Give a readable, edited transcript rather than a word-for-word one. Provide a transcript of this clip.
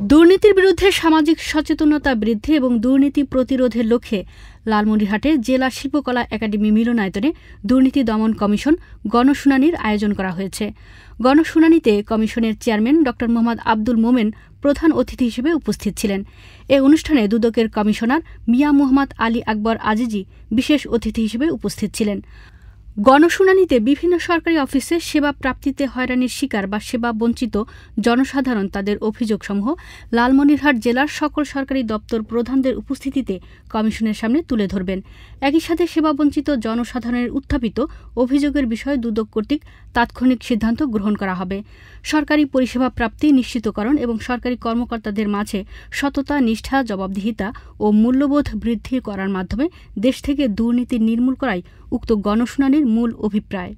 দুর্নীতির বিরুদ্ধে সামাজিক সচেতনতা বৃদ্ধি এবং দুর্নীতি প্রতিরোধের লক্ষ্যে লালমনিরহাটে জেলা শিল্পকলা একাডেমি মিলনায়তনে দুর্নীতি দমন কমিশন গণশুনানির আয়োজন করা হয়েছে। গণশুনানিতে কমিশনের চেয়ারম্যান ড মোহাম্মদ আব্দুল মোমেন প্রধান অতিথি হিসেবে উপস্থিত ছিলেন। এ অনুষ্ঠানে দুদকের কমিশনার মিয়া মুহাম্মদ আলী আকবর আজিজি বিশেষ অতিথি হিসেবে উপস্থিত ছিলেন। গণশুনানিতে বিভিন্ন সরকারি অফিসে সেবা প্রাপ্তিতে হয়রানির শিকার বা সেবা বঞ্চিত জনসাধারণ তাদের অভিযোগসমূহ লালমনিরহাট জেলার সকল সরকারি দপ্তর প্রধানদের উপস্থিতিতে কমিশনের সামনে তুলে ধরবেন। একই সাথে সেবা বঞ্চিত জনসাধারণের উত্থাপিত অভিযোগের বিষয়ে দুদক কর্তৃক তাৎক্ষণিক সিদ্ধান্ত গ্রহণ করা হবে। সরকারি পরিষেবা প্রাপ্তি নিশ্চিতকরণ এবং সরকারি কর্মকর্তাদের মাঝে সততা, নিষ্ঠা, জবাবদিহিতা ও মূল্যবোধ বৃদ্ধি করার মাধ্যমে দেশ থেকে দুর্নীতি নির্মূল করাই উক্ত গণশুনানির মূল অভিপ্রায়।